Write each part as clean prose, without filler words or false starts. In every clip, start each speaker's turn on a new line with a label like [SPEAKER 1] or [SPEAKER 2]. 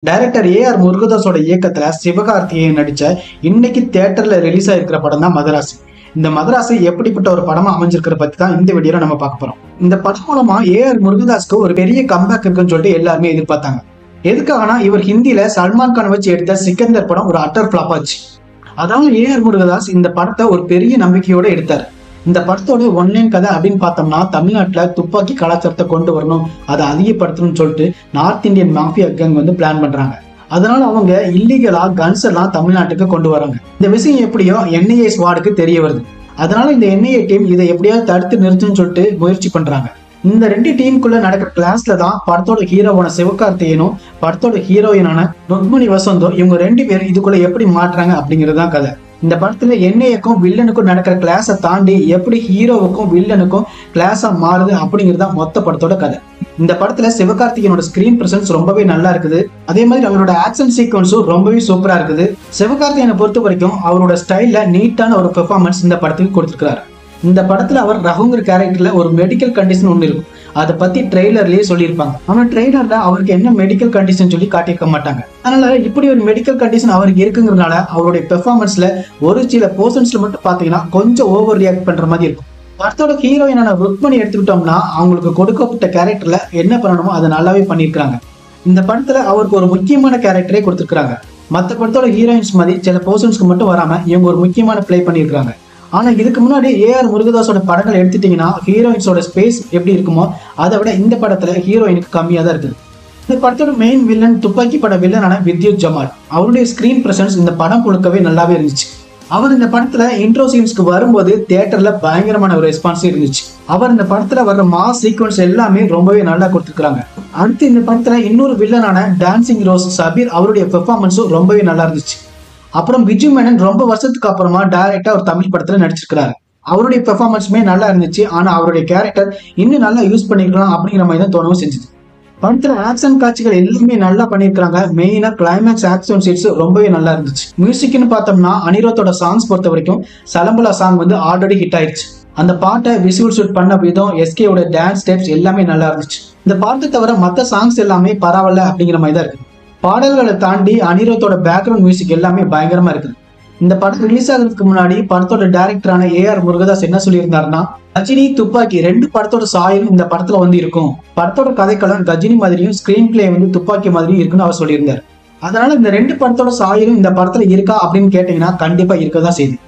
[SPEAKER 1] Director AR முருகதாஸோட இயக்கத்துல சிவகார்த்திகேயன் நடிச்ச இன்னைக்கு தியேட்டர்ல ரிலீஸ் ஆயிருக்கிற படம் தான் மதராசி. இந்த மதராசி எப்படிப்பட்ட ஒரு படமா அமைஞ்சிருக்கிற பத்தி தான் இந்த வீடியோல நம்ம பார்க்க போறோம். இந்த படம் மூலமா ஏஆர் முருகதாஸ்க்கு ஒரு பெரிய கம்பேக் இருக்குன்னு சொல்லிட்டு எல்லாருமே எதிர்பார்த்தாங்க. எதுக்காகனா இவர் ஹிந்தியில சல்மான் கான் வச்சு எடுத்த சிக்கந்தர் படம் ஒரு அட்டர் ஃபிளாப் ஆச்சு. அதாவது ஏஆர் முருகதாஸ் இந்த படத்தை ஒரு பெரிய நம்பிக்கையோட எடுத்தாரு. இந்த படத்தோட ஒன்லைன் கதை அப்படின்னு பார்த்தோம்னா, தமிழ்நாட்டுல துப்பாக்கி கலாச்சாரத்தை கொண்டு வரணும், அதை அதிகப்படுத்தணும்னு சொல்லிட்டு நார்த் இந்தியன் மாஃபியா கேங் வந்து பிளான் பண்றாங்க. அதனால அவங்க இல்லீகலா கன்ஸ் எல்லாம் தமிழ்நாட்டுக்கு கொண்டு வராங்க. இந்த விஷயம் எப்படியோ என்ஐஏ ஸ்குவாடுக்கு தெரிய வருது. அதனால இந்த என்ஐஏ டீம் இதை எப்படியாவது தடுத்து நிறுத்துன்னு சொல்லிட்டு முயற்சி பண்றாங்க. இந்த ரெண்டு டீமுக்குள்ள நடக்கிற கிளாஸ்ல தான் படத்தோட ஹீரோவான சிவகார்த்திகேயனும் படத்தோட ஹீரோயினான ருக்மணி வசந்தும் இவங்க ரெண்டு பேரும் இதுக்குள்ள எப்படி மாட்டுறாங்க அப்படிங்கறதுதான் கதை. இந்த படத்துல என்ஐஏக்கும் வில்லனுக்கும் நடக்கிற கிளாஸை தாண்டி எப்படி ஹீரோவுக்கும் வில்லனுக்கும் கிளாஸா மாறுது அப்படிங்கிறதா மொத்த படத்தோட கதை. இந்த படத்துல சிவகார்த்திகேயனோட ஸ்கிரீன் பிரசன்ஸ் ரொம்பவே நல்லா இருக்குது. அதே மாதிரி அவரோட ஆக்ஷன் சீக்வன்ஸும் ரொம்பவே சூப்பரா இருக்குது. சிவகார்த்திகேயனை பொறுத்த வரைக்கும் அவரோட ஸ்டைல்ல நீட்டான ஒரு பெர்ஃபார்மன்ஸ் இந்த படத்துக்கு கொடுத்திருக்காரு. இந்த படத்துல அவர் ரகுங்கிற கேரக்டர்ல ஒரு மெடிக்கல் கண்டிஷன் ஒண்ணு இருக்கும். அதை பத்தி ட்ரெய்லர்லயே சொல்லியிருப்பாங்க. ஆனா ட்ரெய்லர்ல அவருக்கு என்ன மெடிக்கல் கண்டிஷன் சொல்லி காட்டியிருக்க மாட்டாங்க. அதனால இப்படி ஒரு மெடிக்கல் கண்டிஷன் அவருக்கு இருக்குங்கிறதுனால அவருடைய பெர்ஃபார்மன்ஸ்ல ஒரு சில போர்ஷன்ஸ்ல மட்டும் பாத்தீங்கன்னா கொஞ்சம் ஓவர் ரியாக்ட் பண்ற மாதிரி இருக்கும். படத்தோட ஹீரோயினான ருக்மணி எடுத்துக்கிட்டோம்னா அவங்களுக்கு கொடுக்கப்பட்ட கேரக்டர்ல என்ன பண்ணணுமோ அதை நல்லாவே பண்ணியிருக்காங்க. இந்த படத்துல அவருக்கு ஒரு முக்கியமான கேரக்டரே கொடுத்துருக்காங்க. மற்ற படத்தோட ஹீரோயின்ஸ் மாதிரி சில போர்ஷன்ஸ்க்கு மட்டும் வராம இவங்க ஒரு முக்கியமான பிளே பண்ணியிருக்காங்க. ஆனா இதுக்கு முன்னாடி ஏஆர் முருகதாஸோட படங்கள் எடுத்துட்டீங்கன்னா ஹீரோயின்ஸோட ஸ்பேஸ் எப்படி இருக்குமோ அதை விட இந்த படத்துல ஹீரோயினுக்கு கம்மியா தான் இருக்குது. இந்த படத்தோட மெயின் வில்லன் துப்பாக்கி பட வில்லனான வித்யுத் ஜமால். அவருடைய ஸ்கிரீன் பிரசன்ஸ் இந்த படம் முழுக்கவே நல்லாவே இருந்துச்சு. அவர் இந்த படத்துல இன்ட்ரோ சீன்ஸ்க்கு வரும்போது தியேட்டர்ல பயங்கரமான ஒரு ரெஸ்பான்ஸ் இருந்துச்சு. அவர் இந்த படத்துல வர்ற மாஸ் சீக்வன்ஸ் எல்லாமே ரொம்பவே நல்லா கொடுத்துருக்காங்க. அடுத்து இந்த படத்துல இன்னொரு வில்லனான டான்சிங் ரோஸ் சபீர் அவருடைய பெர்ஃபார்மன்ஸும் ரொம்பவே நல்லா இருந்துச்சு. அப்புறம் விஜு மேனன் ரொம்ப வருஷத்துக்கு அப்புறமா டைரக்டா ஒரு தமிழ் படத்துல நடிச்சிருக்காரு. அவருடைய பெர்ஃபார்மன்ஸுமே நல்லா இருந்துச்சு. ஆனா அவருடைய கேரக்டர் இன்னும் நல்லா யூஸ் பண்ணிருக்கலாம் அப்படிங்கிற மாதிரி தான் தோணவும் செஞ்சது. படத்துல ஆக்ஷன் காட்சிகள் எல்லாமே நல்லா பண்ணிருக்காங்க. மெயினா கிளைமேக்ஸ் ஆக்ஷன் சீட்ஸ் ரொம்பவே நல்லா இருந்துச்சு. மியூசிக்னு பார்த்தோம்னா அனிருத்தோட சாங்ஸ் பொறுத்த வரைக்கும் சலம்பலா சாங் வந்து ஆல்ரெடி ஹிட் ஆயிடுச்சு. அந்த பாட்டை விசுவல் ஷூட் பண்ண விதம், எஸ்கேவோட டான்ஸ் ஸ்டெப்ஸ் எல்லாமே நல்லா இருந்துச்சு. இந்த பாட்டை தவிர மற்ற சாங்ஸ் எல்லாமே பரவாயில்ல அப்படிங்கிற மாதிரி தான் இருக்கு. பாடல்களை தாண்டி அனிருத்தோட பேக்ரவுண்ட் மியூசிக் எல்லாமே பயங்கரமா இருக்குது. இந்த படம் ரிலீஸ் ஆகிறதுக்கு முன்னாடி படத்தோட டைரக்டரான ஏஆர் முருகதாஸ் என்ன சொல்லியிருந்தாருன்னா, கஜினி துப்பாக்கி ரெண்டு படத்தோட சாயலும் இந்த படத்துல வந்து இருக்கும். படத்தோட கதைக்களம் கஜினி மாதிரியும் ஸ்கிரீன் பிளே வந்து துப்பாக்கி மாதிரியும் இருக்குன்னு அவர் சொல்லியிருந்தார். அதனால இந்த ரெண்டு படத்தோட சாயலும் இந்த படத்துல இருக்கா அப்படின்னு கேட்டீங்கன்னா கண்டிப்பா இருக்கதான் செய்யுது.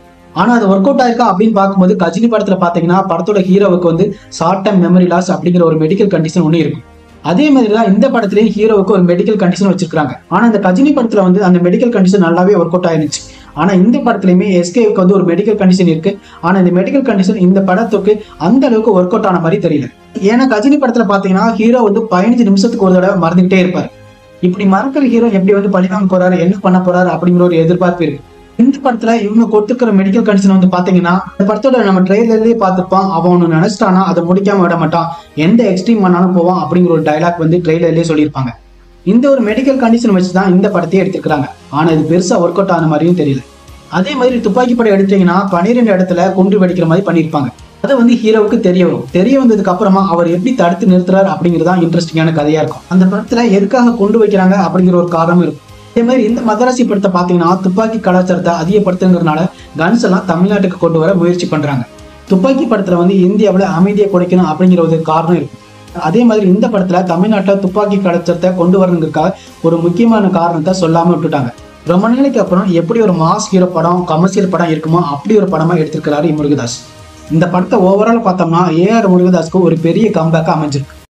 [SPEAKER 1] ஆனா அது ஒர்க் அவுட் ஆயிருக்கா அப்படின்னு பார்க்கும்போது கஜினி படத்துல பாத்தீங்கன்னா படத்தோட ஹீரோவுக்கு வந்து ஷார்ட் டைம் மெமரி லாஸ் அப்படிங்கிற ஒரு மெடிக்கல் கண்டிஷன் ஒண்ணு இருக்கும். அதே மாதிரிதான் இந்த படத்துலயும் ஹீரோவுக்கு ஒரு மெடிக்கல் கண்டிஷன் வச்சிருக்காங்க. ஆனா இந்த கஜினி படத்துல வந்து அந்த மெடிக்கல் கண்டிஷன் நல்லாவே ஒர்க் அவுட் ஆயிருந்துச்சு. ஆனா இந்த படத்துலயுமே எஸ்கேவுக்கு வந்து ஒரு மெடிக்கல் கண்டிஷன் இருக்கு. ஆனா இந்த மெடிக்கல் கண்டிஷன் இந்த படத்துக்கு அந்த அளவுக்கு ஒர்க் அவுட் ஆன மாதிரி தெரியல. ஏன்னா கஜினி படத்துல பாத்தீங்கன்னா ஹீரோ வந்து 15 நிமிஷத்துக்கு ஒரு தடவை மறந்துகிட்டே இருப்பாரு. இப்படி மறக்கிற ஹீரோ எப்படி வந்து பழிவாங்க போறாரு, என்ன பண்ண போறாரு அப்படிங்கிற ஒரு எதிர்பார்ப்பு இருக்கு. இந்த படத்துல இவங்க கொடுத்துக்கிற மெடிக்கல் கண்டிஷன் வந்து பாத்தீங்கன்னா இந்த படத்தோட நம்ம ட்ரெய்லர்லயே பார்த்துப்பான், அவன் ஒண்ணு நினைச்சிட்டானா அதை முடிக்காம விட மாட்டான், எந்த எக்ஸ்ட்ரீம் பண்ணாலும் போவான் அப்படிங்கிற ஒரு டைலாக் வந்து ட்ரெய்லர்லயே சொல்லியிருப்பாங்க. இந்த ஒரு மெடிக்கல் கண்டிஷன் வச்சுதான் இந்த படத்தையே எடுத்துக்கிறாங்க. ஆனா இது பெருசா ஒர்க் அவுட் ஆன மாதிரியும் தெரியல. அதே மாதிரி துப்பாக்கி படம் எடுத்தீங்கன்னா 12 இடத்துல குண்டு வெடிக்கிற மாதிரி பண்ணியிருப்பாங்க. அதை வந்து ஹீரோவுக்கு தெரிய வரும். தெரிய வந்ததுக்கு அப்புறமா அவர் எப்படி தடுத்து நிறுத்துறாரு அப்படிங்கிறதா இன்ட்ரெஸ்டிங்கான கதையா இருக்கும். அந்த படத்துல எதுக்காக கொண்டு வைக்கிறாங்க அப்படிங்கிற ஒரு காரணம் இருக்கும். அதே மாதிரி இந்த மதராசி படத்தை பாத்தீங்கன்னா துப்பாக்கி கலாச்சாரத்தை அதிகப்படுத்துங்கிறதுனால கன்ஸ் எல்லாம் தமிழ்நாட்டுக்கு கொண்டு வர முயற்சி பண்றாங்க. துப்பாக்கி படத்துல வந்து இந்தியாவில அமைதியை குறைக்கணும் அப்படிங்கிற ஒரு காரணம் இருக்கும். அதே மாதிரி இந்த படத்துல தமிழ்நாட்டுல துப்பாக்கி கலாச்சாரத்தை கொண்டு வரணுங்கிறதுக்காக ஒரு முக்கியமான காரணத்தை சொல்லாம விட்டுட்டாங்க. ரொம்ப நாளைக்கு அப்புறம் எப்படி ஒரு மாஸ் ஹீரோ படம், கமர்ஷியல் படம் இருக்குமோ அப்படி ஒரு படமா எடுத்திருக்கிறாரு முருகதாஸ். இந்த படத்தை ஓவரால் பார்த்தோம்னா ஏஆர் முருகதாஸ்க்கு ஒரு பெரிய கம்பேக்கா அமைஞ்சிருக்கு.